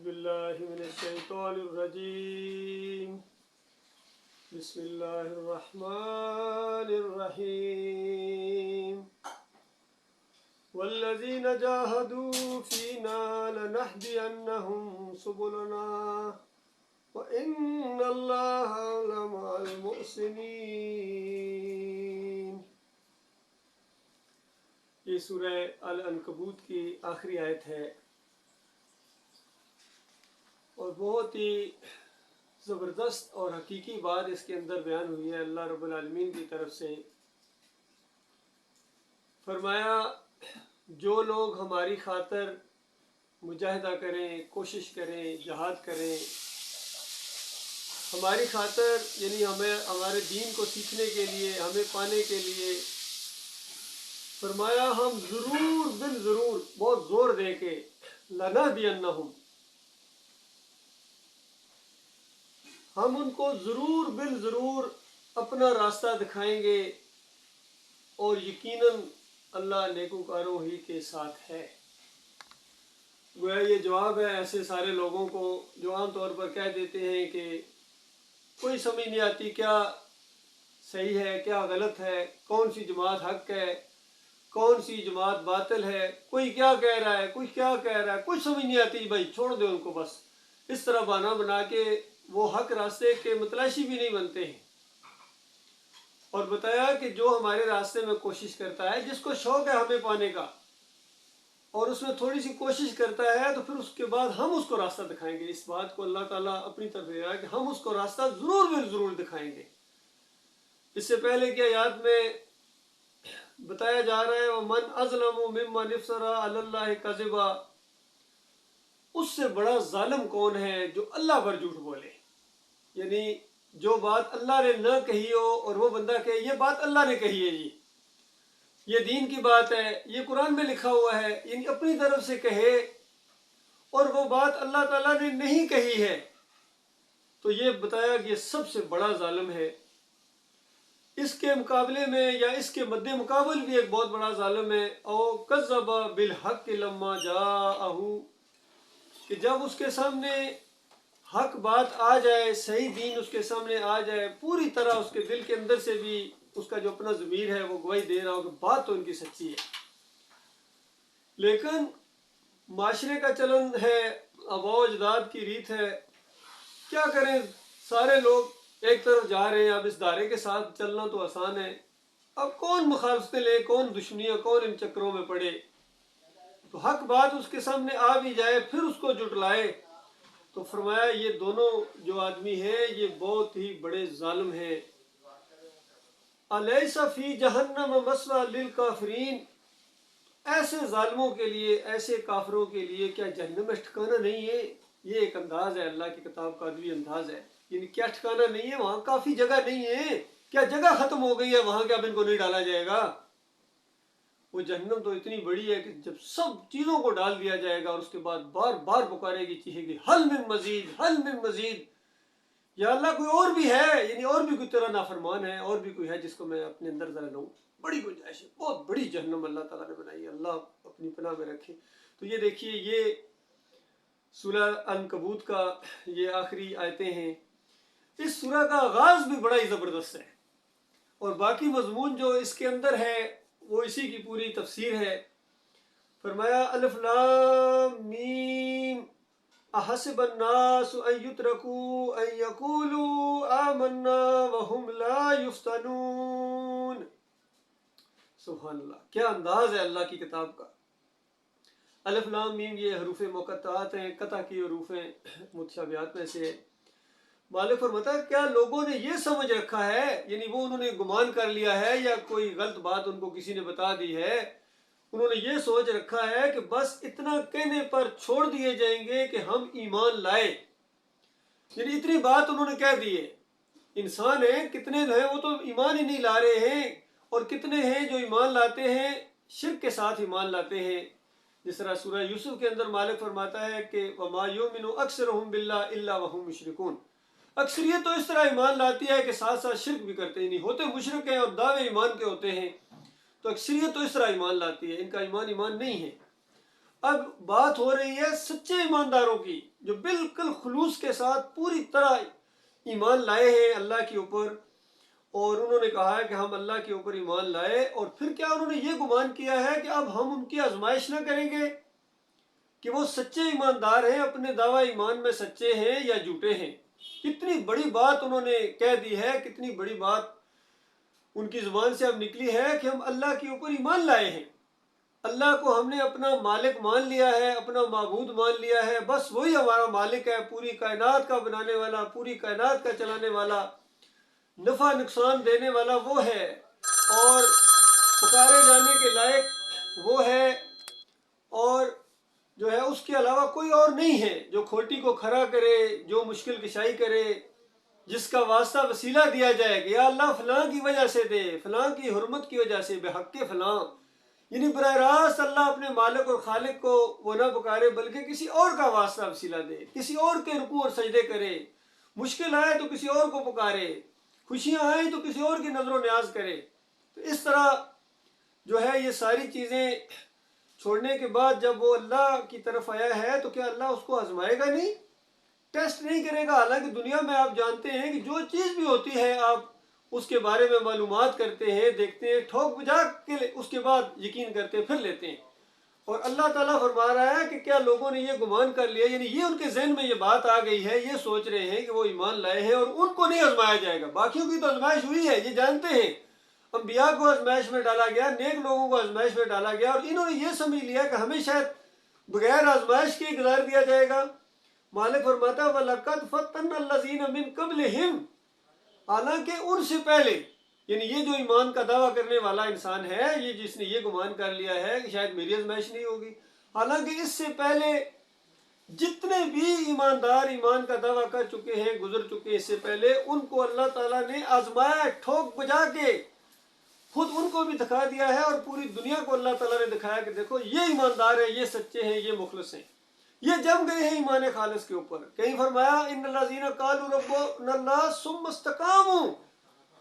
بالله من الشيطان الرجيم بسم الله الرحمن الرحيم والذين جاهدوا فينا لنهدينهم سبلنا وإن الله لمع المحسنين۔ یہ سورہ العنکبوت کی آخری آیت ہے اور بہت ہی زبردست اور حقیقی بات اس کے اندر بیان ہوئی ہے اللہ رب العالمین کی طرف سے۔ فرمایا جو لوگ ہماری خاطر مجاہدہ کریں، کوشش کریں، جہاد کریں، ہماری خاطر یعنی ہمارے دین کو سیکھنے کے لیے، ہمیں پانے کے لیے، فرمایا ہم ضرور بالضرور بہت زور دے کے لنہدینہم، ہم ان کو ضرور بالضرور اپنا راستہ دکھائیں گے اور یقیناً اللہ نیکوکاروں ہی کے ساتھ ہے۔ گویا یہ جواب ہے ایسے سارے لوگوں کو جو عام طور پر کہہ دیتے ہیں کہ کوئی سمجھ نہیں آتی کیا صحیح ہے کیا غلط ہے، کون سی جماعت حق ہے کون سی جماعت باطل ہے، کوئی کیا کہہ رہا ہے کوئی کیا کہہ رہا ہے، کچھ سمجھ نہیں آتی، بھائی چھوڑ دے ان کو، بس اس طرح بہانہ بنا کے وہ حق راستے کے متلاشی بھی نہیں بنتے ہیں۔ اور بتایا کہ جو ہمارے راستے میں کوشش کرتا ہے، جس کو شوق ہے ہمیں پانے کا اور اس میں تھوڑی سی کوشش کرتا ہے، تو پھر اس کے بعد ہم اس کو راستہ دکھائیں گے۔ اس بات کو اللہ تعالیٰ اپنی طرف دے رہا ہے کہ ہم اس کو راستہ ضرور بالضرور دکھائیں گے۔ اس سے پہلے کی آیات میں بتایا جا رہا ہے وَمَنْ أَظْلَمُ مِمَّنِ افْتَرَىٰ عَلَى اللَّهِ كَذِبًا، اس سے بڑا ظالم کون ہے جو اللہ پر جھوٹ بولے، یعنی جو بات اللہ نے نہ کہی ہو اور وہ بندہ کہے یہ بات اللہ نے کہی ہے، جی یہ دین کی بات ہے، یہ قرآن میں لکھا ہوا ہے، یعنی اپنی طرف سے کہے اور وہ بات اللہ تعالیٰ نے نہیں کہی ہے، تو یہ بتایا کہ یہ سب سے بڑا ظالم ہے۔ اس کے مقابلے میں یا اس کے مد مقابل بھی ایک بہت بڑا ظالم ہے، او کذب بالحق لما جاءہ، کہ جب اس کے سامنے حق بات آ جائے، صحیح دین اس کے سامنے آ جائے، پوری طرح اس کے دل کے اندر سے بھی اس کا جو اپنا ضمیر ہے وہ گواہی دے رہا ہو کہ بات تو ان کی سچی ہے، لیکن معاشرے کا چلن ہے، آباء و اجداد کی ریت ہے، کیا کریں سارے لوگ ایک طرف جا رہے ہیں، اب اس دائرے کے ساتھ چلنا تو آسان ہے، اب کون مخالفتیں لے، کون دشمنیاں، کون ان چکروں میں پڑے، تو حق بات اس کے سامنے آ بھی جائے پھر اس کو جھٹلائے۔ تو فرمایا یہ دونوں جو آدمی ہیں یہ بہت ہی بڑے ظالم ہیں۔ الیس فی جہنم مثوی للکافرین، ایسے ظالموں کے لیے، ایسے کافروں کے لیے کیا جہنم میں ٹھکانہ نہیں ہے؟ یہ ایک انداز ہے اللہ کی کتاب کا، ادبی انداز ہے، یعنی کیا ٹھکانہ نہیں ہے، وہاں کافی جگہ نہیں ہے، کیا جگہ ختم ہو گئی ہے وہاں کہ اب ان کو نہیں ڈالا جائے گا؟ وہ جہنم تو اتنی بڑی ہے کہ جب سب چیزوں کو ڈال دیا جائے گا اور اس کے بعد بار بار پکارے گی، چیخے گی حل من مزید حل من مزید، یا اللہ کوئی اور بھی ہے، یعنی اور بھی کوئی تیرا نافرمان ہے، اور بھی کوئی ہے جس کو میں اپنے اندر ذرا لوں۔ بڑی گنجائش ہے، بہت بڑی جہنم اللہ تعالیٰ نے بنائی ہے، اللہ اپنی پناہ میں رکھے۔ تو یہ دیکھیے یہ سورہ العنکبوت کا یہ آخری آیتیں ہیں۔ اس سورہ کا آغاز بھی بڑا ہی زبردست ہے اور باقی مضمون جو اس کے اندر ہے وہ اسی کی پوری تفسیر ہے۔ فرمایا الف لام میم احسب الناس ان یترکوا ان یقولوا آمنا وهم لا یفتنون۔ سبحان اللہ، کیا انداز ہے اللہ کی کتاب کا۔ الف لام میم یہ حروف مقطعات ہیں، قطع کی حروف ہیں، متشابہات میں سے۔ مالک فرماتا ہے کیا لوگوں نے یہ سمجھ رکھا ہے، یعنی وہ انہوں نے گمان کر لیا ہے یا کوئی غلط بات ان کو کسی نے بتا دی ہے، انہوں نے یہ سوچ رکھا ہے کہ بس اتنا کہنے پر چھوڑ دیے جائیں گے کہ ہم ایمان لائے، یعنی اتنی بات انہوں نے کہہ دی ہے۔ انسان ہیں کتنے جو ہیں وہ تو ایمان ہی نہیں لا رہے ہیں، اور کتنے ہیں جو ایمان لاتے ہیں شرک کے ساتھ ایمان لاتے ہیں۔ جس طرح سورہ یوسف کے اندر مالک فرماتا ہے کہ وَمَا يُؤْمِنُ أَكْثَرُهُم بِاللَّهِ إِلَّا وَهُم مُشْرِكُونَ، اکثریت تو اس طرح ایمان لاتی ہے کہ ساتھ ساتھ شرک بھی کرتے ہیں، نہیں ہوتے مشرک ہیں اور دعوے ایمان کے ہوتے ہیں، تو اکثریت تو اس طرح ایمان لاتی ہے، ان کا ایمان نہیں ہے۔ اب بات ہو رہی ہے سچے ایمانداروں کی، جو بالکل خلوص کے ساتھ پوری طرح ایمان لائے ہیں اللہ کے اوپر، اور انہوں نے کہا ہے کہ ہم اللہ کے اوپر ایمان لائے، اور پھر کیا انہوں نے یہ گمان کیا ہے کہ اب ہم ان کی آزمائش نہ کریں گے کہ وہ سچے ایماندار ہیں، اپنے دعوی ایمان میں سچے ہیں یا جھوٹے ہیں۔ کتنی بڑی بات انہوں نے کہہ دی ہے، کتنی بڑی بات ان کی زبان سے اب نکلی ہے کہ ہم اللہ کے اوپر ایمان لائے ہیں، اللہ کو ہم نے اپنا مالک مان لیا ہے، اپنا معبود مان لیا ہے، بس وہی ہمارا مالک ہے، پوری کائنات کا بنانے والا، پوری کائنات کا چلانے والا، نفع نقصان دینے والا وہ ہے، اور پکارے جانے کے لائق وہ ہے، اور جو ہے اس کے علاوہ کوئی اور نہیں ہے جو کھوٹی کو کھڑا کرے، جو مشکل کشائی کرے، جس کا واسطہ وسیلہ دیا جائے کہ یا اللہ فلاں کی وجہ سے دے، فلاں کی حرمت کی وجہ سے، بے حق کے فلاں، یعنی براہ راست اللہ اپنے مالک اور خالق کو وہ نہ پکارے بلکہ کسی اور کا واسطہ وسیلہ دے، کسی اور کے رکوع اور سجدے کرے، مشکل آئے تو کسی اور کو پکارے، خوشیاں آئیں تو کسی اور کی نظر و نیاز کرے۔ تو اس طرح جو ہے یہ ساری چیزیں چھوڑنے کے بعد جب وہ اللہ کی طرف آیا ہے تو کیا اللہ اس کو آزمائے گا نہیں، ٹیسٹ نہیں کرے گا؟ حالانکہ دنیا میں آپ جانتے ہیں کہ جو چیز بھی ہوتی ہے آپ اس کے بارے میں معلومات کرتے ہیں، دیکھتے ہیں، ٹھوک بجا کے اس کے بعد یقین کرتے پھر لیتے ہیں، اور اللہ تعالیٰ فرما رہا ہے کہ کیا لوگوں نے یہ گمان کر لیا، یعنی یہ ان کے ذہن میں یہ بات آ گئی ہے، یہ سوچ رہے ہیں کہ وہ ایمان لائے ہیں اور ان کو نہیں آزمایا جائے گا، باقیوں کی تو آزمائش ہوئی ہے، یہ جانتے ہیں، انبیاء کو آزمائش میں ڈالا گیا، نیک لوگوں کو آزمائش میں ڈالا گیا، اور انہوں نے یہ سمجھ لیا کہ ہمیں شاید بغیر آزمائش کے گزار دیا جائے گا۔ مالک فرماتا ہے وَلَقَدْ فَتَنَّ الَّذِينَ مِن قَبْلِهِمْ، حالانکہ ان سے پہلے، یعنی یہ جو ایمان کا دعویٰ کرنے والا انسان ہے، یہ جس نے یہ گمان کر لیا ہے کہ شاید میری آزمائش نہیں ہوگی، حالانکہ اس سے پہلے جتنے بھی ایماندار ایمان کا دعویٰ کر چکے ہیں، گزر چکے اس سے پہلے، ان کو اللہ تعالیٰ نے آزمایا، ٹھوک بجا کے خود ان کو بھی دکھا دیا ہے، اور پوری دنیا کو اللہ تعالیٰ نے دکھایا کہ دیکھو یہ ایماندار ہیں، یہ سچے ہیں، یہ مخلص ہیں، یہ جم گئے ہیں ایمان خالص کے اوپر۔ کہیں فرمایا ان الذین قالوا ربنا اللہ ثم استقاموا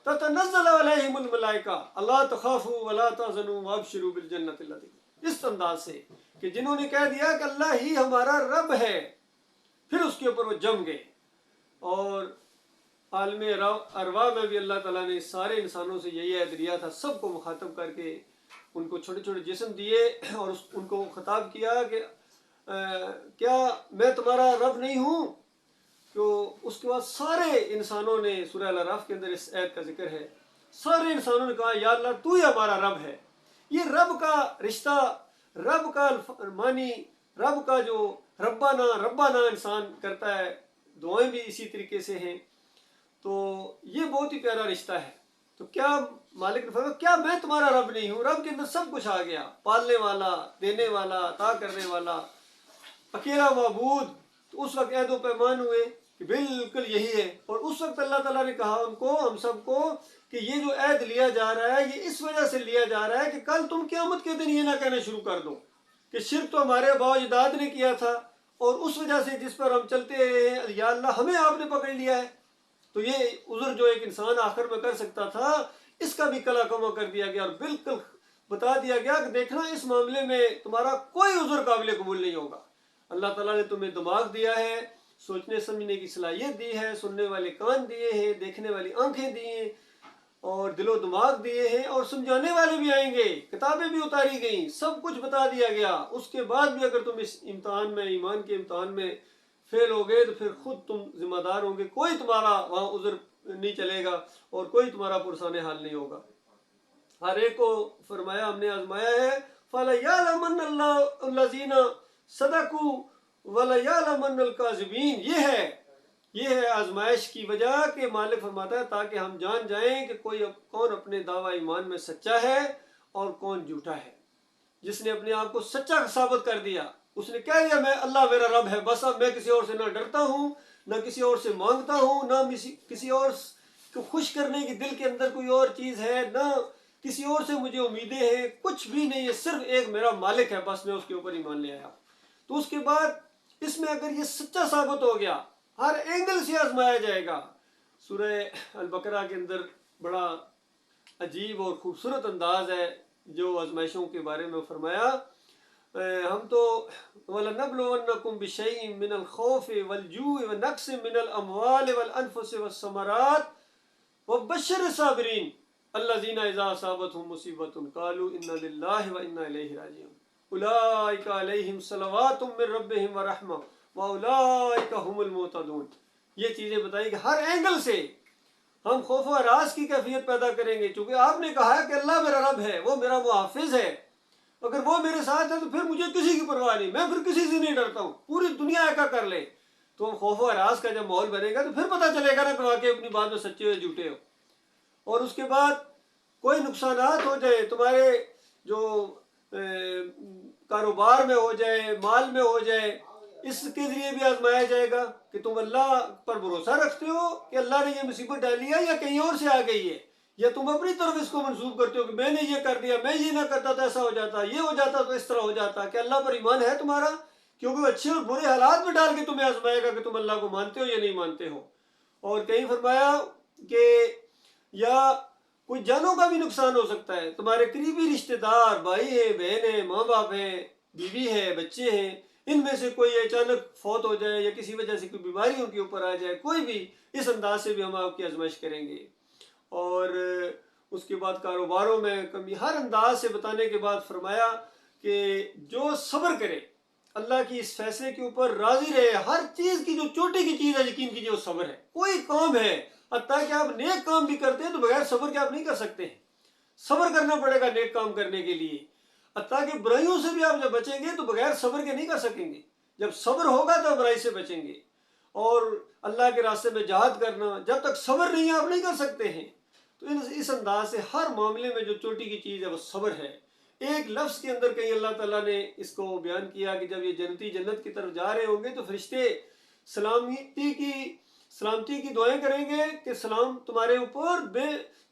تتنزل علیہم الملائکہ الا تخافوا ولا تحزنوا وابشروا بالجنۃ التي، اس انداز سے کہ جنہوں نے کہہ دیا کہ اللہ ہی ہمارا رب ہے، پھر اس کے اوپر وہ جم گئے۔ اور عالم ارواح میں بھی اللہ تعالیٰ نے سارے انسانوں سے یہی عہد لیا تھا، سب کو مخاطب کر کے ان کو چھوٹے چھوٹے جسم دیے اور ان کو خطاب کیا کہ کیا میں تمہارا رب نہیں ہوں؟ تو اس کے بعد سارے انسانوں نے، سورہ الاعراف کے اندر اس عہد کا ذکر ہے، سارے انسانوں نے کہا یا اللہ تو ہی ہمارا رب ہے۔ یہ رب کا رشتہ، رب کا معنی، رب کا جو ربنا ربنا انسان کرتا ہے، دعائیں بھی اسی طریقے سے ہیں، تو یہ بہت ہی پیارا رشتہ ہے۔ تو کیا مالک نے فرمایا کیا میں تمہارا رب نہیں ہوں؟ رب کے اندر سب کچھ آ گیا، پالنے والا، دینے والا، عطا کرنے والا، اکیلا معبود۔ تو اس وقت عہد و پیمان ہوئے کہ بالکل یہی ہے، اور اس وقت اللہ تعالیٰ نے کہا ان کو، ہم سب کو، کہ یہ جو عہد لیا جا رہا ہے یہ اس وجہ سے لیا جا رہا ہے کہ کل تم قیامت کے دن یہ نہ کہنا شروع کر دو کہ شرک تو ہمارے آباء و اجداد نے کیا تھا، اور اس وجہ سے جس پر ہم چلتے رہے ہیں یا اللہ ہمیں آپ نے پکڑ لیا ہے۔ تو یہ عذر جو ایک انسان آخر میں کر سکتا تھا، اس کا بھی کلا کما کر دیا گیا، اور بالکل بتا دیا گیا کہ دیکھنا اس معاملے میں تمہارا کوئی عذر قابل قبول نہیں ہوگا۔ اللہ تعالیٰ نے تمہیں دماغ دیا ہے، سوچنے سمجھنے کی صلاحیت دی ہے، سننے والے کان دیے ہیں، دیکھنے والی آنکھیں دی ہیں، اور دل و دماغ دیے ہیں، اور سمجھانے والے بھی آئیں گے، کتابیں بھی اتاری گئیں، سب کچھ بتا دیا گیا۔ اس کے بعد بھی اگر تم اس امتحان میں، ایمان کے امتحان میں فیل ہو گئے تو پھر خود تم ذمہ دار ہوں گے، کوئی تمہارا وہاں عذر نہیں چلے گا اور کوئی تمہارا پرسان حال نہیں ہوگا۔ ہر ایک کو فرمایا ہم نے آزمایا ہے، فَلَيَعْلَمَنَّ اللَّهُ الَّذِينَ صَدَقُوا وَلَيَعْلَمَنَّ الْكَاذِبِينَ۔ یہ ہے آزمائش کی وجہ کہ مالک فرماتا ہے تاکہ ہم جان جائیں کہ کون اپنے دعوی ایمان میں سچا ہے اور کون جھوٹا ہے۔ جس نے اپنے آپ کو سچا ثابت کر دیا، اس نے کہہ دیا میں اللہ میرا رب ہے، بس اب میں کسی اور سے نہ ڈرتا ہوں، نہ کسی اور سے مانگتا ہوں، نہ کسی اور کو خوش کرنے کی دل کے اندر کوئی اور چیز ہے، نہ کسی اور سے مجھے امیدیں ہیں، کچھ بھی نہیں ہے، صرف ایک میرا مالک ہے، بس میں اس کے اوپر ایمان لے آیا۔ تو اس کے بعد اس میں اگر یہ سچا ثابت ہو گیا، ہر اینگل سے آزمایا جائے گا۔ سورہ البقرہ کے اندر بڑا عجیب اور خوبصورت انداز ہے جو آزمائشوں کے بارے میں فرمایا ہم تو وَلَنَبْلُوَنَّكُمْ بِشَيْءٍ مِّنَ الْخَوْفِ وَالْجُوعِ وَنَقْصٍ مِّنَ الْأَمْوَالِ وَالْأَنفُسِ وَالثَّمَرَاتِ وَبَشِّرِ الصَّابِرِينَ الَّذِينَ إِذَا أَصَابَتْهُم مُّصِيبَةٌ قَالُوا إِنَّا لِلَّهِ وَإِنَّا إِلَيْهِ راجعون أُولَٰئِكَ عَلَيْهِمْ صَلَوَاتٌ مِّن رَّبِّهِمْ وَرَحْمَةٌ وَأُولَٰئِكَ هُمُ الْمُهْتَدُونَ. یہ چیزیں بتائی کہ ہر اینگل سے ہم خوف و ہراس کی کیفیت پیدا کریں گے، چونکہ آپ نے کہا ہے کہ اللہ میرا رب ہے، وہ میرا محافظ ہے، اگر وہ میرے ساتھ ہے تو پھر مجھے کسی کی پرواہ نہیں، میں پھر کسی سے نہیں ڈرتا ہوں، پوری دنیا ایکا کر لے تو ہم خوف و ہراس کا جب ماحول بنے گا تو پھر پتہ چلے گا نا کہ واقعی اپنی بات میں سچے ہو جھوٹے ہو. اور اس کے بعد کوئی نقصانات ہو جائے تمہارے جو کاروبار میں ہو جائے، مال میں ہو جائے، اس کے ذریعے بھی آزمایا جائے گا کہ تم اللہ پر بھروسہ رکھتے ہو کہ اللہ نے یہ مصیبت ڈالی ہے یا کہیں اور سے آ گئی ہے، یا تم اپنی طرف اس کو منسوخ کرتے ہو کہ میں نے یہ کر دیا، میں یہ نہ کرتا تو ایسا ہو جاتا، یہ ہو جاتا تو اس طرح ہو جاتا. کہ اللہ پر ایمان ہے تمہارا؟ کیونکہ وہ اچھے اور برے حالات میں ڈال کے تمہیں آزمائے گا کہ تم اللہ کو مانتے ہو یا نہیں مانتے ہو. اور کہیں فرمایا کہ یا کوئی جانوں کا بھی نقصان ہو سکتا ہے، تمہارے قریبی رشتہ دار، بھائی ہیں، بہن ہیں، ماں باپ ہیں، بیوی ہے، بچے ہیں، ان میں سے کوئی اچانک فوت ہو جائے یا کسی وجہ سے کوئی بیماری ان کے اوپر آ جائے، کوئی بھی، اس انداز سے بھی ہم آپ کی آزمائش کریں گے. اور اس کے بعد کاروباروں میں کمی، ہر انداز سے بتانے کے بعد فرمایا کہ جو صبر کرے، اللہ کی اس فیصلے کے اوپر راضی رہے، ہر چیز کی جو چوٹی کی چیز ہے یقین کیجیے وہ صبر ہے. کوئی کام ہے حتیٰ کہ آپ نیک کام بھی کرتے ہیں تو بغیر صبر کے آپ نہیں کر سکتے ہیں، صبر کرنا پڑے گا نیک کام کرنے کے لیے. حتیٰ کہ برائیوں سے بھی آپ جب بچیں گے تو بغیر صبر کے نہیں کر سکیں گے، جب صبر ہوگا تو برائی سے بچیں گے. اور اللہ کے راستے میں جہاد کرنا، جب تک صبر نہیں ہے آپ نہیں کر سکتے ہیں. تو اس انداز سے ہر معاملے میں جو چوٹی کی چیز ہے وہ صبر ہے. ایک لفظ کے اندر کہیں اللہ تعالیٰ نے اس کو بیان کیا کہ جب یہ جنتی جنت کی طرف جا رہے ہوں گے تو فرشتے سلامتی کی دعائیں کریں گے کہ سلام تمہارے اوپر،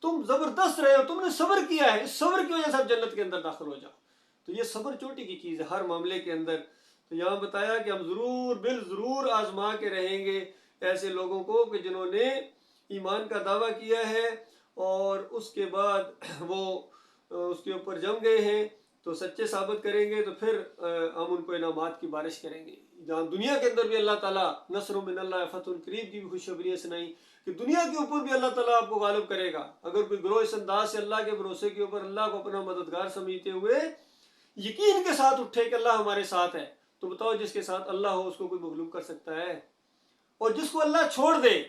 تم زبردست رہے ہو، تم نے صبر کیا ہے، اس صبر کی وجہ سے آپ جنت کے اندر داخل ہو جاؤ. تو یہ صبر چوٹی کی چیز ہے ہر معاملے کے اندر. تو یہاں بتایا کہ ہم ضرور آزما کے رہیں گے ایسے لوگوں کو کہ جنہوں نے ایمان کا دعویٰ کیا ہے اور اس کے بعد وہ اس کے اوپر جم گئے ہیں تو سچے ثابت کریں گے، تو پھر ہم ان کو انعامات کی بارش کریں گے. جہاں دنیا کے اندر بھی اللہ تعالیٰ نصر من اللہ فتح قریب کی بھی خوشخبریاں سنائی کہ دنیا کے اوپر بھی اللہ تعالیٰ آپ کو غالب کرے گا. اگر کوئی گروہ اس انداز سے اللہ کے بھروسے کے اوپر اللہ کو اپنا مددگار سمجھتے ہوئے یقین کے ساتھ اٹھے کہ اللہ ہمارے ساتھ ہے، تو بتاؤ جس کے ساتھ اللہ ہو اس کو کوئی مغلوب کر سکتا ہے؟ اور جس کو اللہ چھوڑ دے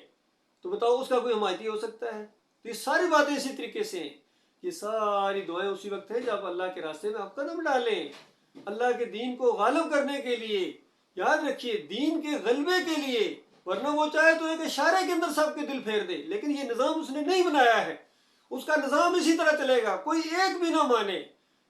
تو بتاؤ اس کا کوئی حمایتی ہو سکتا ہے؟ تو یہ ساری باتیں اسی طریقے سے ہیں. یہ ساری دعائیں اسی وقت ہیں جب اللہ کے راستے میں آپ قدم ڈالیں اللہ کے دین کو غالب کرنے کے لیے. یاد رکھیے دین کے غلبے کے لیے، ورنہ وہ چاہے تو ایک اشارے کے اندر سب کے دل پھیر دے، لیکن یہ نظام اس نے نہیں بنایا ہے. اس کا نظام اسی طرح چلے گا. کوئی ایک بھی نہ مانے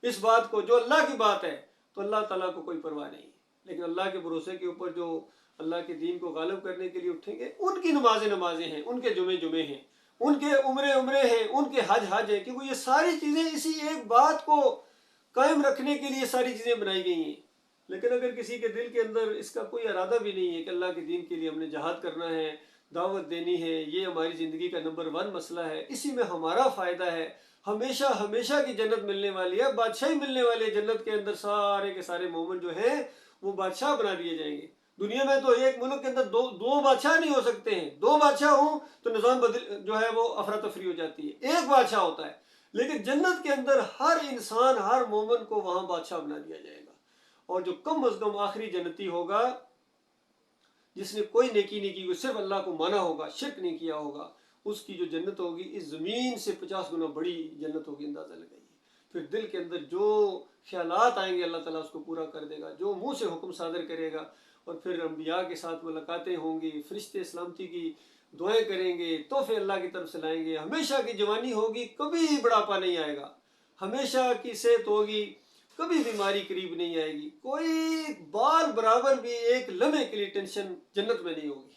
اس بات کو جو اللہ کی بات ہے تو اللہ تعالیٰ کو کوئی پرواہ نہیں. لیکن اللہ کے بھروسے کے اوپر جو اللہ کے دین کو غالب کرنے کے لیے اٹھیں گے، ان کی نمازیں ہیں، ان کے جمعے ہیں، ان کے عمرے ہیں، ان کے حج ہیں، کیونکہ یہ ساری چیزیں اسی ایک بات کو قائم رکھنے کے لیے ساری چیزیں بنائی گئی ہیں. لیکن اگر کسی کے دل کے اندر اس کا کوئی ارادہ بھی نہیں ہے کہ اللہ کے دین کے لیے ہم نے جہاد کرنا ہے، دعوت دینی ہے، یہ ہماری زندگی کا نمبر 1 مسئلہ ہے، اسی میں ہمارا فائدہ ہے، ہمیشہ کی جنت ملنے والی ہے، بادشاہی ملنے والی ہے، جنت کے اندر سارے کے سارے مومن جو ہیں وہ بادشاہ بنا دیے جائیں گے. دنیا میں تو ایک ملک کے اندر دو بادشاہ نہیں ہو سکتے ہیں، 2 بادشاہ ہوں تو نظام جو ہے وہ افراتفری ہو جاتی ہے، ایک بادشاہ ہوتا ہے. لیکن جنت کے اندر ہر انسان، ہر مومن کو وہاں بادشاہ بنا دیا جائے گا. اور جو کم از کم آخری جنتی ہوگا جس نے کوئی نیکی نہیں کی، صرف اللہ کو مانا ہوگا، شرک نہیں کیا ہوگا، اس کی جو جنت ہوگی اس زمین سے 50 گنا بڑی جنت ہوگی. اندازہ لگائیے. پھر دل کے اندر جو خیالات آئیں گے اللہ تعالیٰ اس کو پورا کر دے گا، جو منہ سے حکم صادر کرے گا. اور پھر انبیاء کے ساتھ ملاقاتیں ہوں گی، فرشتے سلامتی کی دعائیں کریں گے، تحفے اللہ کی طرف سے لائیں گے، ہمیشہ کی جوانی ہوگی، کبھی بڑھاپا نہیں آئے گا، ہمیشہ کی صحت ہوگی، کبھی بیماری قریب نہیں آئے گی، کوئی بال برابر بھی ایک لمحے کے لیے ٹینشن جنت میں نہیں ہوگی.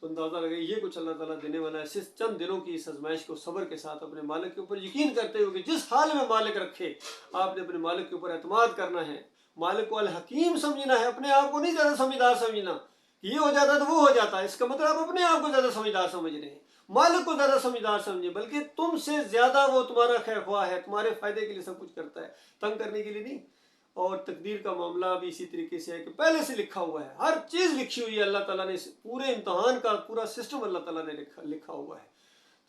تو اندازہ لگے یہ کچھ اللہ تعالیٰ دینے والا ہے. صرف چند دنوں کی اس آزمائش کو صبر کے ساتھ اپنے مالک کے اوپر یقین کرتے ہوئے کہ جس حال میں مالک رکھے آپ نے اپنے مالک کے اوپر اعتماد کرنا ہے، مالک کو الحکیم سمجھنا ہے، اپنے آپ کو نہیں زیادہ سمجھدار سمجھنا. یہ ہو جاتا تو وہ ہو جاتا، اس کا مطلب آپ اپنے آپ کو زیادہ سمجھدار سمجھ رہے ہیں. مالک کو زیادہ سمجھدار سمجھے، بلکہ تم سے زیادہ وہ تمہارا خیر خواہ ہے، تمہارے فائدے کے لیے سب کچھ کرتا ہے، تنگ کرنے کے لیے نہیں. اور تقدیر کا معاملہ بھی اسی طریقے سے ہے کہ پہلے سے لکھا ہوا ہے، ہر چیز لکھی ہوئی ہے اللہ تعالیٰ نے، پورے امتحان کا پورا سسٹم اللہ تعالیٰ نے لکھا ہوا ہے۔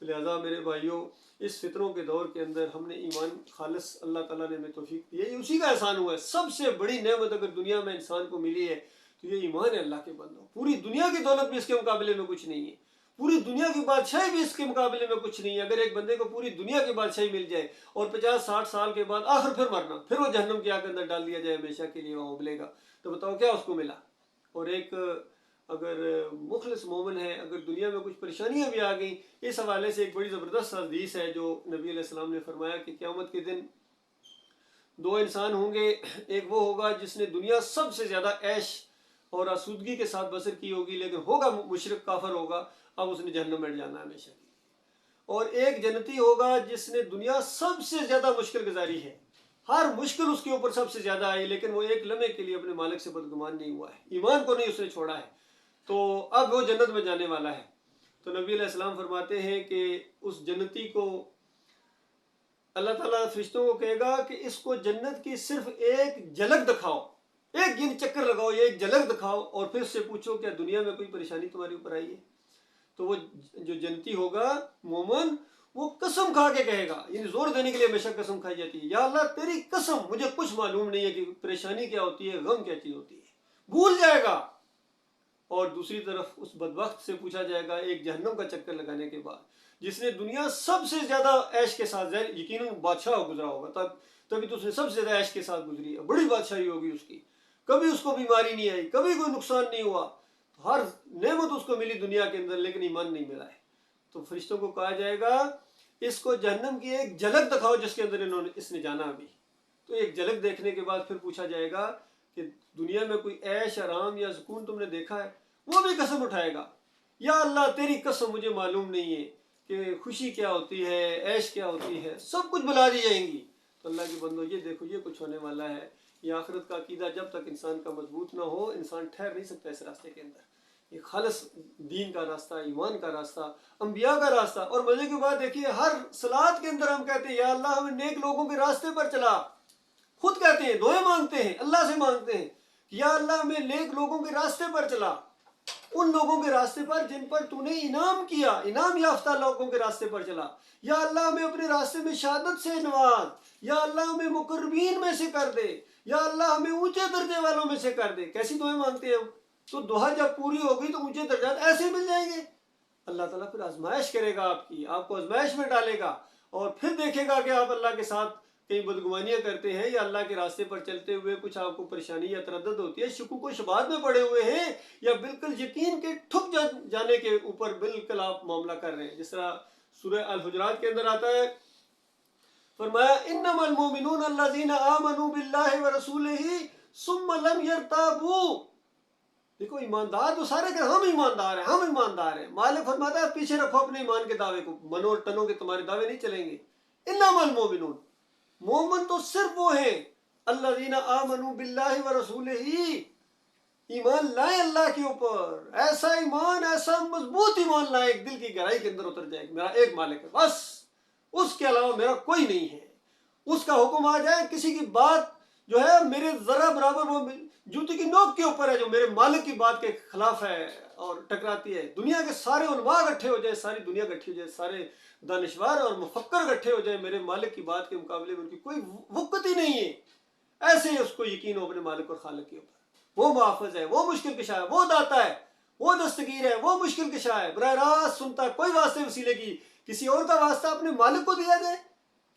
تو لہٰذا میرے بھائیوں، اس فطروں کے دور کے اندر ہم نے ایمان خالص اللہ تعالیٰ نے ہمیں توفیق دی ہے، یہ اسی کا احسان ہوا ہے۔ سب سے بڑی نعمت اگر دنیا میں انسان کو ملی ہے تو یہ ایمان ہے اللہ کے بندوں۔ پوری دنیا کی دولت بھی اس کے مقابلے میں کچھ نہیں ہے، پوری دنیا کی بادشاہی بھی اس کے مقابلے میں کچھ نہیں ہے۔ اگر ایک بندے کو پوری دنیا کی بادشاہی مل جائے اور 50-60 سال کے بعد آخر پھر مرنا، پھر وہ جہنم کی آگ کے اندر ڈال دیا جائے ہمیشہ کے لیے، وہاں ابلے گا، تو بتاؤ کیا اس کو ملا؟ اور ایک اگر مخلص مومن ہے، اگر دنیا میں کچھ پریشانیاں بھی آ گئیں، اس حوالے سے ایک بڑی زبردست حدیث ہے جو نبی علیہ السلام نے فرمایا کہ قیامت کے دن دو انسان ہوں گے، ایک وہ ہوگا جس نے دنیا سب سے زیادہ عیش اور آسودگی کے ساتھ بسر کی ہوگی، لیکن ہوگا مشرک کافر ہوگا، اب اس نے جہنم میں جانا ہے ہمیشہ کے لیے۔ اور ایک جنتی ہوگا جس نے دنیا سب سے زیادہ مشکل گزاری ہے، ہر مشکل اس کے اوپر سب سے زیادہ آئی، لیکن وہ ایک لمحے کے لیے اپنے مالک سے بدگمان نہیں ہوا ہے، ایمان کو نہیں اس نے چھوڑا ہے، تو اب وہ جنت میں جانے والا ہے۔ تو نبی علیہ السلام فرماتے ہیں کہ اس جنتی کو اللہ تعالیٰ فرشتوں کو کہے گا کہ اس کو جنت کی صرف ایک جھلک دکھاؤ، ایک چکر لگاؤ، یہ ایک جھلک دکھاؤ، اور پھر سے پوچھو کیا دنیا میں کوئی پریشانی تمہارے اوپر آئی ہے؟ تو وہ جو جنتی ہوگا مومن، وہ قسم کھا کے کہے گا، یعنی زور دینے کے لیے ہمیشہ قسم کھائی جاتی ہے، یا اللہ تیری قسم مجھے کچھ معلوم نہیں ہے کہ پریشانی کیا ہوتی ہے، غم کیا چیز ہوتی ہے، بھول جائے گا۔ اور دوسری طرف اس بدبخت سے پوچھا جائے گا ایک جہنم کا چکر لگانے کے بعد، جس نے دنیا سب سے زیادہ عیش کے ساتھ، یقیناً بادشاہ گزرا ہوگا، تبھی تو اس نے سب سے زیادہ عیش کے ساتھ گزری ہے، بڑی بادشاہی ہوگی اس کی، کبھی اس کو بیماری نہیں آئی، کبھی کوئی نقصان نہیں ہوا، ہر نعمت اس کو ملی دنیا کے اندر، لیکن ایمان نہیں ملا ہے۔ تو فرشتوں کو کہا جائے گا اس کو جہنم کی ایک جھلک دکھاؤ جس کے اندر اس نے جانا ابھی۔ تو ایک جھلک دیکھنے کے بعد پھر پوچھا جائے گا کہ دنیا میں کوئی عیش آرام یا سکون تم نے دیکھا ہے؟ وہ بھی قسم اٹھائے گا، یا اللہ تیری قسم مجھے معلوم نہیں ہے کہ خوشی کیا ہوتی ہے، عیش کیا ہوتی ہے، سب کچھ بلا دی جائیں گی۔ تو اللہ کے بندو، یہ دیکھو یہ کچھ ہونے والا ہے۔ یہ آخرت کا عقیدہ جب تک انسان کا مضبوط نہ ہو، انسان ٹھہر نہیں سکتا اس راستے کے اندر۔ یہ خالص دین کا راستہ، ایمان کا راستہ، انبیاء کا راستہ۔ اور مزے کی بات دیکھیے، ہر صلات کے اندر ہم کہتے ہیں یا اللہ ہمیں نیک لوگوں کے راستے پر چلا، خود کہتے ہیں، دعائیں مانگتے ہیں، اللہ سے مانگتے ہیں یا اللہ ہمیں نیک لوگوں کے راستے پر چلا، ان لوگوں کے راستے پر جن پر تو نے انعام کیا، انعام یافتہ لوگوں کے راستے پر چلا، یا اللہ ہمیں اپنے راستے میں شہادت سے نواز، یا اللہ ہمیں مقربین میں سے کر دے، یا اللہ ہمیں اونچے درجے والوں میں سے کر دے۔ کیسی دعائیں مانگتے ہیں ہم؟ تو دعا جب پوری ہوگی تو اونچے درجات ایسے مل جائیں گے۔ اللہ تعالیٰ پھر آزمائش کرے گا آپ کی، آپ کو آزمائش میں ڈالے گا، اور پھر دیکھے گا کہ آپ اللہ کے ساتھ کہیں بدگمانیاں کرتے ہیں یا اللہ کے راستے پر چلتے ہوئے کچھ آپ کو پریشانی یا تردد ہوتی ہے، شکوک و شبہات میں پڑے ہوئے ہیں، یا بالکل یقین کے ٹھک جانے کے اوپر بالکل آپ معاملہ کر رہے ہیں، جس طرح سورہ الحجرات کے اندر آتا ہے، فرمایا انما المؤمنون الذین آمنوا باللہ ورسولہ ثم لم یرتابوا۔ دیکھو ایماندار تو سارے کہ ہم ایماندار ہیں، ہم ایماندار ہیں۔ مالک فرماتا ہے پیچھے رکھو اپنے ایمان کے دعوے کو، منو اور تنوں کے تمہارے دعوے نہیں چلیں گے۔ انما المؤمنون، مومن تو صرف وہ ہیں الذین آمنوا باللہ ورسولہ، ایمان لائیں اللہ کے اوپر، ایسا ایمان، ایسا مضبوط ایمان لائیں، دل کی گہرائی کے اندر اتر جائے کہ میرا ایک مالک ہے، بس اس کے علاوہ میرا کوئی نہیں ہے۔ اس کا حکم آ جائے، کسی کی بات جو ہے میرے ذرہ برابر وہ جوتی کی نوک کے اوپر ہے جو میرے مالک کی بات کے خلاف ہے اور ٹکراتی ہے، دنیا کے سارے علماء اکٹھے ہو جائے، ساری دنیا اکٹھی ہو جائے، سارے دانشور اور مفکر اکٹھے ہو جائے، میرے مالک کی بات کے مقابلے میں ان کی کوئی وقت ہی نہیں ہے، ایسے ہی اس کو یقین ہو اپنے مالک اور خالق کے اوپر۔ وہ محافظ ہے، وہ مشکل کشا ہے، وہ داتا ہے، وہ دستگیر ہے، وہ مشکل کشا ہے، براہ راست سنتا ہے، کوئی واسطے وسیلے کی کسی اور کا واسطہ اپنے مالک کو دیا جائے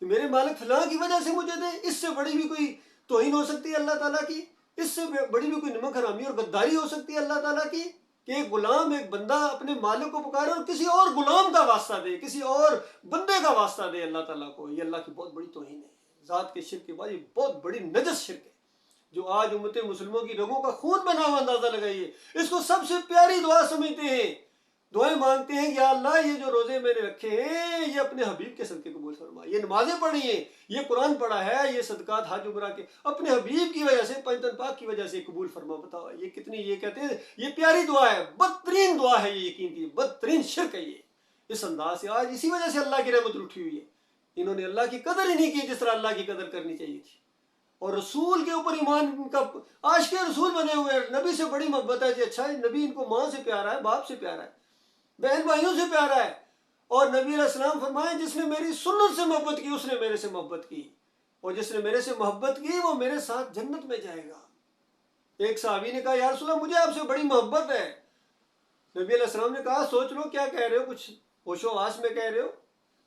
کہ میرے مالک فلاں کی وجہ سے مجھے دے، اس سے بڑی بھی کوئی توہین ہو سکتی ہے اللہ تعالیٰ کی؟ اس سے بڑی بھی کوئی نمک حرامی اور غداری ہو سکتی ہے اللہ تعالیٰ کی کہ ایک غلام، ایک بندہ اپنے مالک کو پکارے اور کسی اور غلام کا واسطہ دے، کسی اور بندے کا واسطہ دے اللہ تعالیٰ کو؟ یہ اللہ کی بہت بڑی توہین ہے، ذات کے شرک کے بعد یہ بہت بڑی نجس شرک ہے جو آج امت مسلموں کی رگوں کا خون بنا ہوا، اندازہ لگائیے۔ اس کو سب سے پیاری دعا سمجھتے ہیں، دعائیں مانگتے ہیں یا اللہ یہ جو روزے میں نے رکھے ہیں یہ اپنے حبیب کے صدقے قبول فرما، یہ نمازیں پڑھی ہیں، یہ قرآن پڑھا ہے، یہ صدقات حج عمرہ کے اپنے حبیب کی وجہ سے، پنجتن پاک کی وجہ سے قبول فرما۔ بتاؤ یہ کتنی، یہ کہتے ہیں یہ پیاری دعا ہے، بدترین دعا ہے یہ، یقین کی بدترین شرک ہے یہ۔ اس انداز سے آج اسی وجہ سے اللہ کی رحمت اٹھی ہوئی ہے، انہوں نے اللہ کی قدر ہی نہیں کی جس طرح اللہ کی قدر کرنی چاہیے تھی۔ اور رسول کے اوپر ایمان کا عاشق رسول بنے ہوئے ہیں، نبی سے بڑی محبت ہے جی، اچھا نبی ان کو ماں سے پیارا ہے، باپ سے پیارا ہے، بہن بھائیوں سے پیارا ہے، اور نبی علیہ السلام فرمائے جس نے میری سنت سے محبت کی اس نے میرے سے محبت کی، اور جس نے میرے سے محبت کی وہ میرے ساتھ جنت میں جائے گا۔ ایک صحابی نے کہا یا رسول اللہ مجھے آپ سے بڑی محبت ہے۔ نبی علیہ السلام نے کہا سوچ لو کیا کہہ رہے ہو، کچھ ہوش و حواس میں کہہ رہے ہو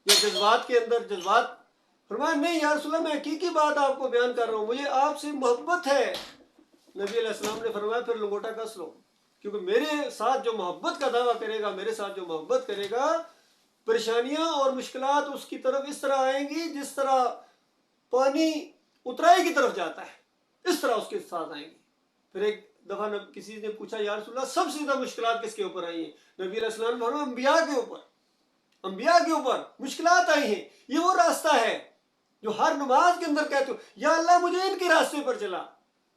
یا جذبات کے اندر جذبات؟ فرمایا نہیں یا رسول اللہ میں حقیقی بات آپ کو بیان کر رہا ہوں، مجھے آپ سے محبت ہے۔ نبی علیہ السلام نے فرمایا پھر لنگوٹا کس لو، کیونکہ میرے ساتھ جو محبت کا دعویٰ کرے گا، میرے ساتھ جو محبت کرے گا، پریشانیاں اور مشکلات اس کی طرف اس طرح آئیں گی جس طرح پانی اترائی کی طرف جاتا ہے، اس طرح اس کے ساتھ آئیں گی۔ پھر ایک دفعہ کسی نے پوچھا یا رسول اللہ سب سے زیادہ مشکلات کس کے اوپر آئی ہیں؟ نبی علیہ السلام نے فرمایا انبیاء کے اوپر، انبیاء کے اوپر مشکلات آئی ہیں۔ یہ وہ راستہ ہے جو ہر نماز کے اندر کہتے ہو یا اللہ مجھے ان کے راستے پر چلا۔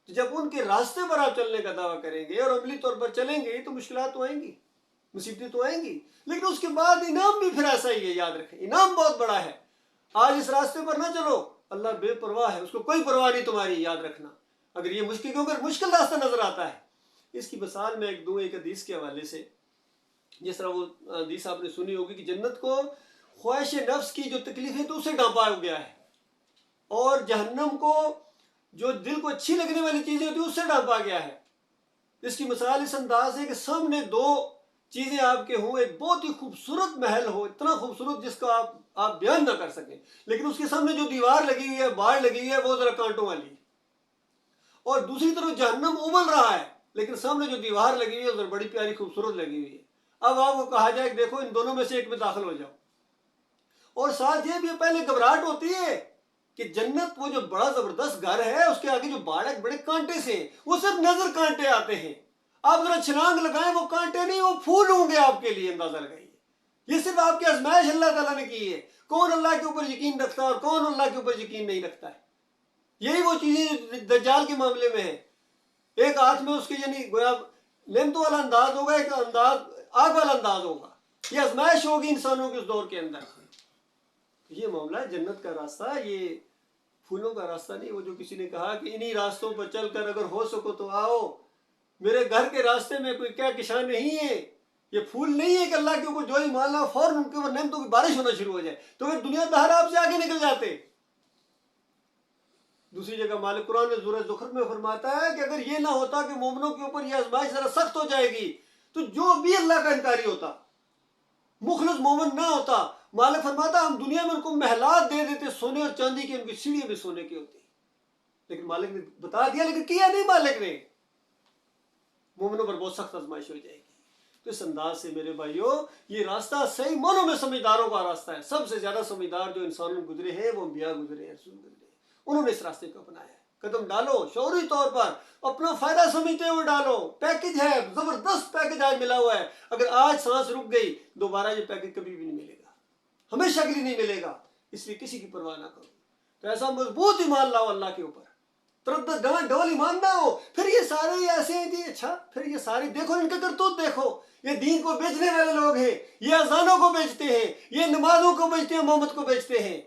تو جب ان کے راستے پر آپ چلنے کا دعویٰ کریں گے اور عملی طور پر چلیں گے تو مشکلات تو آئیں گی، مصیبتیں تو آئیں گی، لیکن اس کے بعد انعام بھی پھر ایسا ہی ہے، یاد رکھیں انعام بہت بڑا ہے۔ آج اس راستے پر نہ چلو، اللہ بے پرواہ ہے، اس کو کوئی پرواہ نہیں تمہاری، یاد رکھنا۔ اگر یہ مشکل کیونکہ مشکل راستہ نظر آتا ہے، اس کی مثال میں ایک حدیث کے حوالے سے، جس طرح وہ حدیث آپ نے سنی ہوگی کہ جنت کو خواہش نفس کی جو تکلیفیں تو اسے ڈھانپا گیا ہے، اور جہنم کو جو دل کو اچھی لگنے والی چیزیں ہوتی ہیں اس سے ڈھانپا گیا ہے۔ اس کی مثال اس انداز ہے کہ سامنے دو چیزیں آپ کے ہوں، ایک بہت ہی خوبصورت محل ہو، اتنا خوبصورت جس کا آپ بیان نہ کر سکیں، لیکن اس کے سامنے جو دیوار لگی ہوئی ہے، باڑ لگی ہوئی ہے، وہ ذرا کانٹوں والی ہے، اور دوسری طرف جہنم ابل رہا ہے، لیکن سامنے جو دیوار لگی ہوئی ہے ادھر بڑی پیاری خوبصورت لگی ہوئی ہے۔ اب آپ کو کہا جائے کہ دیکھو ان دونوں میں سے ایک میں داخل ہو جاؤ، اور ساتھ یہ بھی پہلے گھبراہٹ ہوتی ہے کہ جنت وہ جو بڑا زبردست گھر ہے اس کے آگے جو باڑ ہے بڑے کانٹے سے، وہ صرف نظر کانٹے آتے ہیں، آپ ذرا چھلانگ لگائیں وہ کانٹے نہیں، وہ پھول ہوں گے آپ کے لیے، اندازہ لگائیے۔ یہ صرف آپ کی آزمائش اللہ تعالیٰ نے کی ہے، کون اللہ کے اوپر یقین رکھتا ہے اور کون اللہ کے اوپر یقین نہیں رکھتا ہے۔ یہی وہ چیزیں دجال کے معاملے میں ہیں، ایک ہاتھ میں اس کے یعنی گویا نعمتوں والا انداز ہوگا، ایک انداز آگ والا انداز ہوگا، یہ آزمائش ہوگی انسانوں کے اس دور کے اندر۔ یہ معاملہ ہے جنت کا راستہ، یہ پھولوں کا راستہ نہیں۔ وہ جو کسی نے کہا کہ انہی راستوں پر چل کر اگر ہو سکو تو آؤ، میرے گھر کے راستے میں کوئی کیا کشان نہیں ہے، یہ پھول نہیں ہے کہ اللہ کے اوپر جو ہی مان لا فوراً ان کے اوپر نعمتوں کی بارش ہونا شروع ہو جائے، تو پھر دنیا دہر آپ سے آگے نکل جاتے۔ دوسری جگہ مالک قرآن میں سورہ زخرف میں فرماتا ہے کہ اگر یہ نہ ہوتا کہ مومنوں کے اوپر یہ آزمائش ذرا سخت ہو جائے گی تو جو بھی اللہ کا انکاری ہوتا، مخلص مومن نہ ہوتا، مالک فرماتا ہم دنیا میں ان کو محلات دے دیتے سونے اور چاندی کی، ان کی سیڑھیاں بھی سونے کی ہوتی، لیکن مالک نے بتا دیا، لیکن کیا نہیں مالک نے، مومنوں پر بہت سخت آزمائش ہو جائے گی۔ تو اس انداز سے میرے بھائیوں یہ راستہ صحیح معنوں میں سمجھداروں کا راستہ ہے۔ سب سے زیادہ سمجھدار جو انسانوں گزرے ہیں وہ انبیاء گزرے ہیں، رسول گزرے ہیں، انہوں نے اس راستے کو اپنایا ہے۔ قدم ڈالو شعوری طور پر، اپنا فائدہ سمجھتے ہوئے ڈالو۔ پیکج ہے، زبردست پیکج آج ملا ہوا ہے، اگر آج سانس رک گئی دوبارہ یہ پیکج کبھی بھی نہیں ملے گا، ہمیشہ کے لیے نہیں ملے گا، اس لیے کسی کی پرواہ نہ کرو۔ تو ایسا مضبوط ایمان لاؤ اللہ کے اوپر، تردد ڈول ایمان نہ ہو۔ پھر یہ سارے ایسے ہیں جی، اچھا پھر یہ سارے دیکھو ان کا کرتوت دیکھو، یہ دین کو بیچنے والے لوگ ہیں، یہ اذانوں کو بیچتے ہیں، یہ نمازوں کو بیچتے ہیں، محمد کو بیچتے ہیں،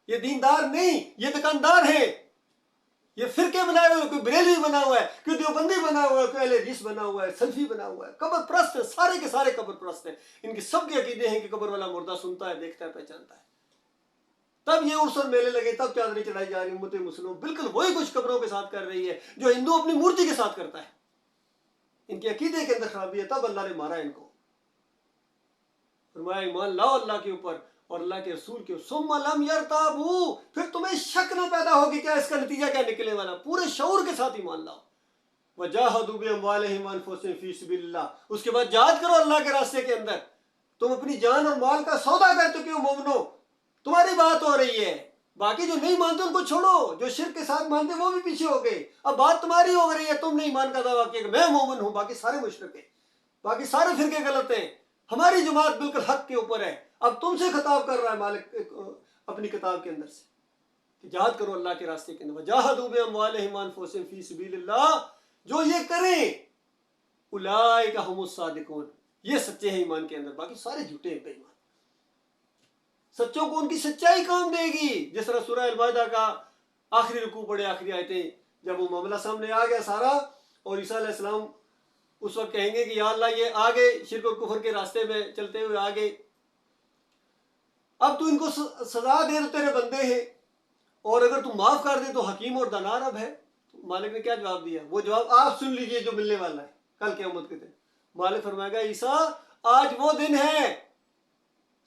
یہ دیندار نہیں، یہ دکاندار ہیں، یہ فرقے بنائے ہوئے، کوئی بریلوی بنا ہوا ہے، کوئی دیوبندی بنا ہوا ہے، کوئی اہل حدیث بنا ہوا ہے، سلفی بنا ہوا ہے، قبر پرست ہے، سارے کے سارے قبر پرست ہیں۔ ان کے سب کے عقیدے ہیں کہ قبر والا مردہ سنتا ہے، دیکھتا ہے، پہچانتا ہے۔ تب یہ عرس اور میلے لگے، تب چادریں چڑھائی جا رہی، امت مسلم بالکل وہی کچھ قبروں کے ساتھ کر رہی ہے جو ہندو اپنی مورتی کے ساتھ کرتا ہے۔ ان کے عقیدے کے اندر خرابی ہے، تب اللہ نے مارا ان کو۔ فرمایا ایمان لاؤ اللہ کے اوپر اور اللہ کے رسول کے، ثم لم یرتابوا، پھر تمہیں شک نہ پیدا ہوگی کیا اس کا نتیجہ کیا نکلنے والا، پورے شعور کے ساتھ ایمان لاؤ۔ وجاہدوا باموالہم وانفسہم فی سبیل اللہ، اس کے بعد جہاد کرو اللہ کے راستے کے اندر۔ تم اپنی جان اور مال کا سودا کر چکے ہو مومنو، تمہاری بات ہو رہی ہے، باقی جو نہیں مانتے ان کو چھوڑو، جو شرک کے ساتھ مانتے وہ بھی پیچھے ہو گئے، اب بات تمہاری ہو رہی ہے، تم نے ایمان کا دعویٰ کیا کہ میں مومن ہوں، باقی سارے مشرک ہیں، باقی سارے فرقے غلط ہیں، ہماری جماعت بالکل حق کے اوپر ہے۔ اب تم سے خطاب کر رہا ہے مالک اپنی کتاب کے اندر سے کہ جہاد کرو اللہ کے راستے کے اندر۔ وجاہدوا باموالہم وانفسہم فی سبیل اللہ، جو یہ کریں اولئک ھم الصادقون، یہ سچے ہیں ایمان کے اندر، باقی سارے جھوٹے ہیں بے ایمان۔ سچوں کو ان کی سچائی کام دے گی، جس طرح سورہ المائدہ کا آخری رکوع پڑے، آخری آیتیں، جب وہ معاملہ سامنے آ گیا سارا، اور عیسیٰ علیہ السلام اس وقت کہیں گے کہ یا اللہ یہ آگے شرک اور کفر کے راستے میں چلتے ہوئے آگے، اب تو ان کو سزا دے، تو تیرے بندے ہیں، اور اگر تم معاف کر دے تو حکیم اور دانا رب ہے۔ تو مالک نے کیا جواب دیا؟ وہ جواب آپ سن لیجئے جو ملنے والا ہے کل قیامت کے دن۔ مالک فرمائے گا عیسیٰ آج وہ دن ہے،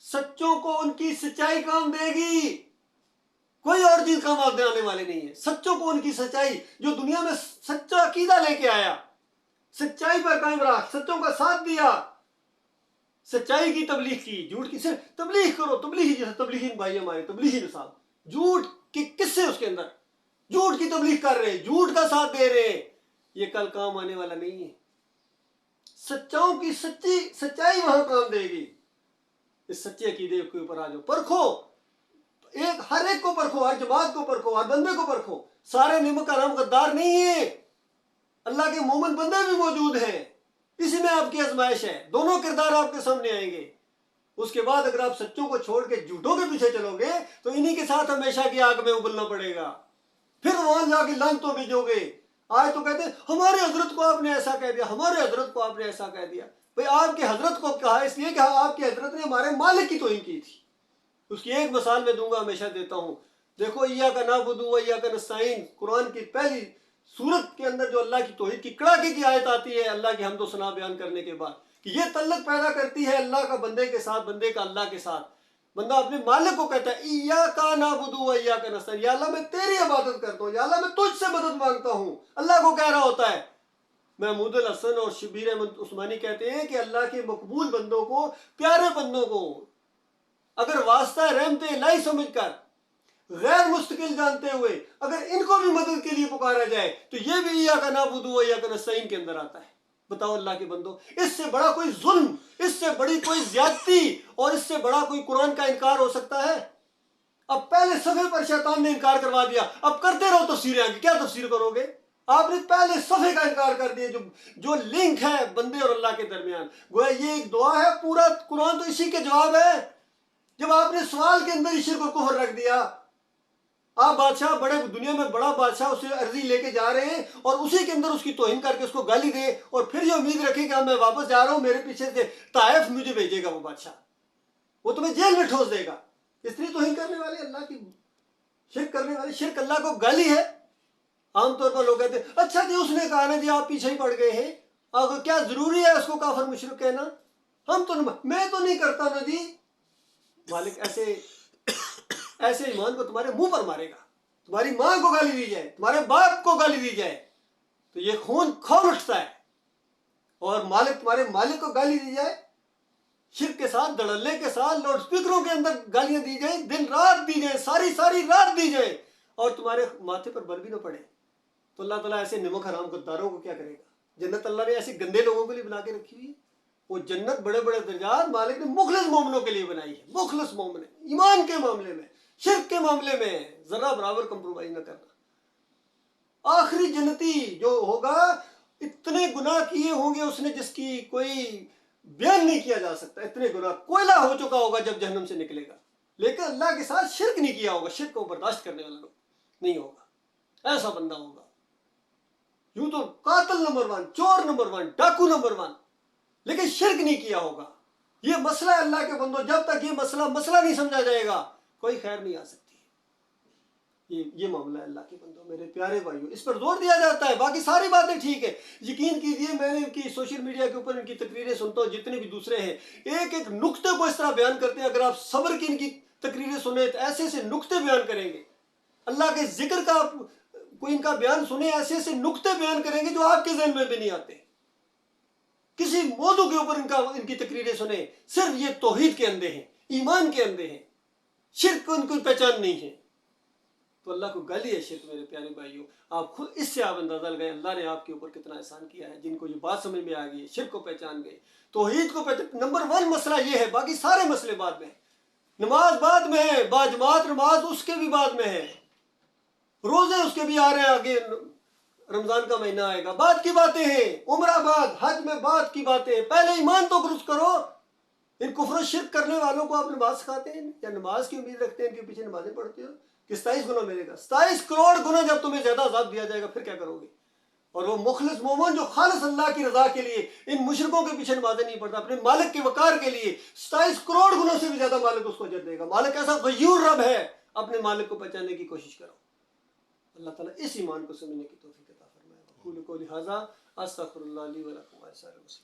سچوں کو ان کی سچائی کام دے گی، کوئی اور چیز کام آنے والے نہیں ہے۔ سچوں کو ان کی سچائی، جو دنیا میں سچا عقیدہ لے کے آیا، سچائی پر قائم رہا، سچوں کا ساتھ دیا، سچائی کی تبلیغ کی، جھوٹ کی صرف تبلیغ کرو، تبلیغی جیسے تبلیغی بھائی ہمارے تبلیغی نصاب، جھوٹ کے قصے اس کے اندر، جھوٹ کی تبلیغ کر رہے ہیں، جھوٹ کا ساتھ دے رہے ہیں، یہ کل کام آنے والا نہیں ہے۔ سچاؤں کی سچائی وہاں کام دے گی۔ اس سچے عقیدے کے اوپر آ جاؤ، پرکھو، ہر ایک کو پرکھو، ہر جماعت کو پرکھو، ہر بندے کو پرکھو، سارے نمک حرام غدار نہیں ہیں، اللہ کے مومن بندے بھی موجود ہیں، اسی میں آپ کی آزمائش ہے، دونوں کردار آپ کے سامنے آئیں گے۔ اس کے بعد اگر آپ سچوں کو چھوڑ کے جھوٹوں کے پیچھے چلو گے تو انہی کے ساتھ ہمیشہ کی آگ میں ابلنا پڑے گا، پھر وہاں جا کے لعنتوں میں جو گے۔ آج تو کہتے ہیں ہمارے حضرت کو آپ نے ایسا کہہ دیا، ہمارے حضرت کو آپ نے ایسا کہہ دیا۔ بھئی آپ کے حضرت کو کہا اس لیے کہ آپ کے حضرت نے ہمارے مالک کی توہین کی تھی۔ اس کی ایک مثال میں دوں گا، ہمیشہ دیتا ہوں، دیکھو ایاک نعبد و ایاک نستعین، قرآن کی پہلی سورت کے اندر جو اللہ کی توحید کی کڑاکے کی آیت آتی ہے اللہ کی حمد و ثنا بیان کرنے کے بعد، کہ یہ تعلق پیدا کرتی ہے اللہ کا بندے کے ساتھ، بندے کا اللہ کے ساتھ۔ بندہ اپنے مالک کو کہتا ہے ایاک نعبد و ایاک نستعین، یا اللہ میں تیری عبادت کرتا ہوں، یا اللہ میں تجھ سے مدد مانگتا ہوں، اللہ کو کہہ رہا ہوتا ہے۔ محمود الحسن اور شبیر احمد عثمانی کہتے ہیں کہ اللہ کے مقبول بندوں کو، پیارے بندوں کو اگر واسطہ رحمت الہی سمجھ کر، غیر مستقل جانتے ہوئے اگر ان کو بھی مدد کے لیے پکارا جائے تو یہ بھی ایاک نعبد و ایاک نستعین کے اندر آتا ہے۔ بتاؤ اللہ کے بندو، اس سے بڑا کوئی ظلم، اس سے بڑی کوئی زیادتی اور اس سے بڑا کوئی قرآن کا انکار ہو سکتا ہے؟ اب پہلے صفحے پر شیطان نے انکار کروا دیا، اب کرتے رہو تفسیریں آگے، کیا تفسیر کرو گے؟ آپ نے پہلے صفحے کا انکار کر دیا، جو لنک ہے بندے اور اللہ کے درمیان۔ گویا یہ ایک دعا ہے، پورا قرآن تو اسی کے جواب ہے۔ جب آپ نے سوال کے اندر ہی شرک و کفر رکھ دیا، آپ بادشاہ، بڑے دنیا میں بڑا بادشاہ اسے عرضی لے کے جا رہے ہیں اور اسی کے اندر اس کی توہین کر کے اس کو گالی دے، اور پھر یہ امید رکھے کہ میں واپس جا رہا ہوں، میرے پیچھے سے طائف مجھے بھیجے گا وہ بادشاہ، وہ تمہیں جیل میں ٹھوس دے گا۔ اس لیے توہین کرنے والے، اللہ کی شرک کرنے والے، شرک اللہ کو گالی ہے۔ عام طور پر لوگ کہتے ہیں اچھا جی اس نے کہا نا جی آپ پیچھے ہی پڑ گئے ہیں، اب کیا ضروری ہے اس کو کافر مشرک کہنا؟ ہم تو میں تو نہیں کرتا نا جی۔ مالک ایسے ایمان کو تمہارے منہ پر مارے گا، تمہاری ماں کو گالی دی جائے، تمہارے باپ کو گالی دی جائے تو یہ خون کھول اٹھتا ہے، اور تمہارے مالک کو گالی دی جائے، شرک کے ساتھ، دڑلے کے ساتھ، لاؤڈ سپیکروں کے اندر گالیاں دی جائیں، دن رات دی جائیں، ساری رات دی جائیں، اور تمہارے ماتھے پر بل بھی نہ پڑے، تو اللہ تعالیٰ ایسے نمک حرام غداروں کو کیا کرے گا؟ جنت اللہ نے ایسے گندے لوگوں کے لیے بنا کے رکھی ہوئی ہے۔ وہ جنت بڑے بڑے درجات مالک نے مخلص مومنوں کے لیے بنائی ہے، مخلص مومن، ایمان کے معاملے میں، شرک کے معاملے میں ذرا برابر کمپرومائز نہ کرنا۔ آخری جنتی جو ہوگا، اتنے گناہ کیے ہوں گے اس نے جس کی کوئی بیان نہیں کیا جا سکتا، اتنے گناہ، کوئلہ ہو چکا ہوگا جب جہنم سے نکلے گا، لیکن اللہ کے ساتھ شرک نہیں کیا ہوگا، شرک کو برداشت کرنے والا نہیں ہوگا، ایسا بندہ ہوگا۔ یوں تو قاتل نمبر 1، چور نمبر 1، ڈاکو نمبر 1، لیکن شرک نہیں کیا ہوگا۔ یہ مسئلہ ہے اللہ کے بندوں، جب تک یہ مسئلہ نہیں سمجھا جائے گا کوئی خیر نہیں آ سکتی۔ یہ معاملہ ہے اللہ کے بندوں، میرے پیارے بھائیوں، اس پر زور دیا جاتا ہے، باقی ساری باتیں ٹھیک ہے، یقین کیجئے میں نے ان کی سوشل میڈیا کے اوپر ان کی تقریریں سنتا ہوں، جتنے بھی دوسرے ہیں ایک ایک نقطے کو اس طرح بیان کرتے ہیں، اگر آپ صبر کی ان کی تقریریں سنیں تو ایسے ایسے نقطے بیان کریں گے، اللہ کے ذکر کا کوئی ان کا بیان سنیں، ایسے ایسے نقطے بیان کریں گے جو آپ کے ذہن میں بھی نہیں آتے۔ کسی موضوع کے اوپر ان کی تقریریں سنیں، صرف یہ توحید کے اندے ہیں، ایمان کے اندے ہیں، شرک کو ان کو پہچان نہیں ہے، تو اللہ کو گالی ہے شرک۔ میرے پیارے بھائیوں، آپ خود اس سے آپ اندازہ لگائیں اللہ نے آپ کے اوپر کتنا احسان کیا ہے، جن کو یہ بات سمجھ میں آ گئی، شرک کو پہچان گئے، توحید کو پہچان۔ نمبر 1 مسئلہ یہ ہے، باقی سارے مسئلے بعد میں، نماز بعد میں ہے، باجماعت نماز اس کے بھی بعد میں ہے، روزے اس کے بھی آ رہے ہیں، آگے رمضان کا مہینہ آئے گا، بعد کی باتیں ہیں، عمرہ بعد، حج میں بعد کی باتیں ہیں، پہلے ایمان تو درست کرو۔ ان کفر و شرک کرنے والوں کو آپ نماز سکھاتے ہیں یا نماز کی امید رکھتے ہیں، ان کے پیچھے نمازیں پڑھتے ہو؟ کہ 27 گنا ملے گا. 27 کروڑ گنا جب تمہیں زیادہ عذاب دیا جائے گا پھر کیا کرو گے؟ اور وہ مخلص مومن جو خالص اللہ کی رضا کے لیے ان مشرکوں کے پیچھے نمازیں نہیں پڑھتا، اپنے مالک کے وقار کے لیے 27 کروڑ گنوں سے بھی زیادہ مالک اس کو اجر دے گا. مالک ایسا غیور رب ہے، اپنے مالک کو پہچاننے کی کوشش کرو. اللہ تعالیٰ اس ایمان کو سمجھنے کی توفیق عطا فرمائے. اقول قولی ھذا استغفر اللہ لی ولکم ولسائر المسلمین.